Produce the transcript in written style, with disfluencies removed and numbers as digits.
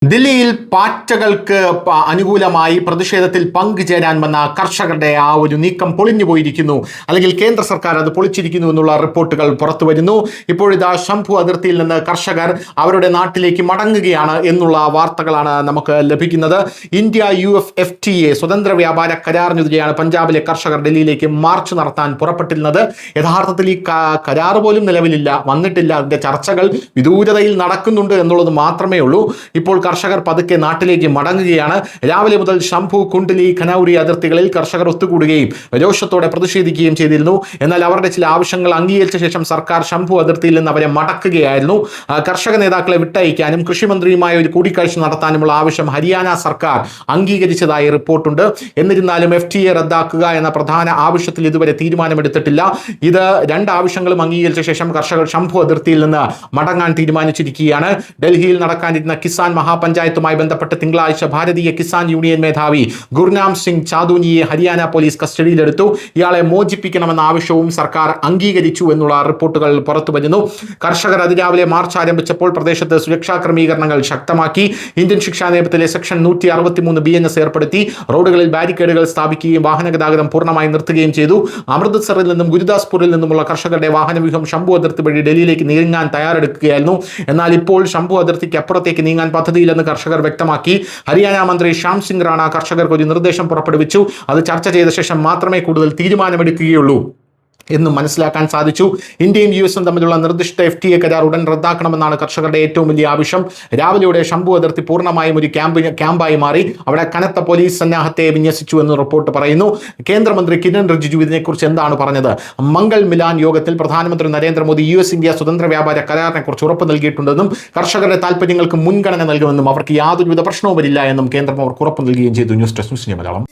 ദില്ലിയിൽ പാറ്റകൾക്ക് അനുകൂലമായി പ്രതിഷേധത്തിൽ പങ്കുചേരാൻ വന്ന കർഷകരുടെ ആ ഒരു നീക്കം പൊളിഞ്ഞു പോയിരിക്കുന്നു, അല്ലെങ്കിൽ കേന്ദ്ര സർക്കാർ അത് പൊളിച്ചിരിക്കുന്നു എന്നുള്ള റിപ്പോർട്ടുകൾ പുറത്തു വരുന്നു. ഇപ്പോഴിതാ ശംഭു അതിർത്തിയിൽ നിന്ന് കർഷകർ അവരുടെ നാട്ടിലേക്ക് മടങ്ങുകയാണ് എന്നുള്ള വാർത്തകളാണ് നമുക്ക് ലഭിക്കുന്നത്. ഇന്ത്യ UFFTA സ്വതന്ത്ര വ്യാപാര കരാറിനെതിരെയാണ് പഞ്ചാബിലെ കർഷകർ ഡൽഹിയിലേക്ക് മാർച്ച് നടത്താൻ പുറപ്പെട്ടിരുന്നത്. യഥാർത്ഥത്തിൽ ഈ കരാർ പോലും നിലവിലില്ല, വന്നിട്ടില്ല. അതിന്റെ ചർച്ചകൾ വിദൂരതയിൽ നടക്കുന്നുണ്ട് എന്നുള്ളത് മാത്രമേ ഉള്ളൂ. ഇപ്പോൾ കർഷകർ പതുക്കെ നാട്ടിലേക്ക് മടങ്ങുകയാണ്. രാവിലെ മുതൽ ശംഭു, കുണ്ഡലി, ഖനൌരി അതിർത്തികളിൽ കർഷകർ ഒത്തുകൂടുകയും രോഷത്തോടെ പ്രതിഷേധിക്കുകയും ചെയ്തിരുന്നു. എന്നാൽ അവരുടെ ചില ആവശ്യങ്ങൾ അംഗീകരിച്ച ശേഷം സർക്കാർ ശംഭു അതിർത്തിയിൽ നിന്ന് അവരെ മടക്കുകയായിരുന്നു. കർഷക നേതാക്കളെ വിട്ടയക്കാനും കൃഷിമന്ത്രിയുമായി ഒരു കൂടിക്കാഴ്ച നടത്താനുമുള്ള ആവശ്യം ഹരിയാന സർക്കാർ അംഗീകരിച്ചതായി റിപ്പോർട്ടുണ്ട്. എന്നിരുന്നാലും FTA റദ്ദാക്കുക എന്ന പ്രധാന ആവശ്യത്തിൽ ഇതുവരെ തീരുമാനമെടുത്തിട്ടില്ല. ഇത് രണ്ട് ആവശ്യങ്ങളും അംഗീകരിച്ച ശേഷം കർഷകർ ശംഭു അതിർത്തിയിൽ നിന്ന് മടങ്ങാൻ തീരുമാനിച്ചിരിക്കുകയാണ്. ഡൽഹിയിൽ നടക്കാനിരുന്ന കിസാൻ പഞ്ചായത്തുമായി ബന്ധപ്പെട്ട് തിങ്കളാഴ്ച ഭാരതീയ കിസാൻ യൂണിയൻ മേധാവി ഗുർനാം സിംഗ് ചാദൂനിയെ ഹരിയാന പോലീസ് കസ്റ്റഡിയിലെടുത്തു. ഇയാളെ മോചിപ്പിക്കണമെന്ന ആവശ്യവും സർക്കാർ അംഗീകരിച്ചു എന്നുള്ള റിപ്പോർട്ടുകൾ പുറത്തു വരുന്നു. കർഷകർ അതിരാവിലെ മാർച്ച് ആരംഭിച്ചപ്പോൾ പ്രദേശത്ത് സുരക്ഷാ ക്രമീകരണങ്ങൾ ശക്തമാക്കി. ഇന്ത്യൻ ശിക്ഷാ നിയമത്തിലെ സെക്ഷൻ 163 BNS ഏർപ്പെടുത്തി. റോഡുകളിൽ ബാരിക്കേഡുകൾ സ്ഥാപിക്കുകയും വാഹന ഗതാഗതം പൂർണ്ണമായി നിർത്തുകയും ചെയ്തു. അമൃത്സറിൽ നിന്നും ഗുരുദാസ്പൂരിൽ നിന്നുമുള്ള കർഷകരുടെ വാഹനവ്യൂഹം ശംഭു അതിർത്തി വഴി ഡൽഹിയിലേക്ക് നീങ്ങാൻ തയ്യാറെടുക്കുകയായിരുന്നു. എന്നാൽ ഇപ്പോൾ ശംഭു അതിർത്തിക്ക് അപ്പുറത്തേക്ക് നീങ്ങാൻ പദ്ധതിയില്ലെന്ന് കർഷകർ വ്യക്തമാക്കി. ഹരിയാന മന്ത്രി ശ്യാം സിംഗ് റാണ കർഷകർക്ക് ഒരു നിർദ്ദേശം പുറപ്പെടുവിച്ചു. അത് ചർച്ച ചെയ്ത ശേഷം മാത്രമേ കൂടുതൽ തീരുമാനമെടുക്കുകയുള്ളൂ എന്നും മനസ്സിലാക്കാൻ സാധിച്ചു. ഇന്ത്യയും US തമ്മിലുള്ള നിർദ്ദിഷ്ട FTA കരാർ ഉടൻ റദ്ദാക്കണമെന്നാണ് കർഷകരുടെ ഏറ്റവും വലിയ ആവശ്യം. രാവിലെയോടെ ശംഭു അതിർത്തി പൂർണ്ണമായും ഒരു ക്യാമ്പായി മാറി. അവിടെ കനത്ത പോലീസ് സന്നാഹത്തെ വിന്യസിച്ചു എന്ന് റിപ്പോർട്ട് പറയുന്നു. കേന്ദ്രമന്ത്രി കിരൺ റിജിജു ഇതിനെക്കുറിച്ച് എന്താണ് പറഞ്ഞത്? മംഗൾ മിലാൻ യോഗത്തിൽ പ്രധാനമന്ത്രി നരേന്ദ്രമോദി US-ഇന്ത്യ സ്വതന്ത്ര വ്യാപാര കരാറിനെ കുറിച്ച് ഉറപ്പ് നൽകിയിട്ടുണ്ടെന്നും കർഷകരുടെ താല്പര്യങ്ങൾക്ക് മുൻഗണന നൽകുമെന്നും അവർക്ക് യാതൊരുവിധ പ്രശ്നവും വരില്ല എന്നും കേന്ദ്രം അവർക്ക് ഉറപ്പ് നൽകുകയും ചെയ്തു. News desk Malayalam.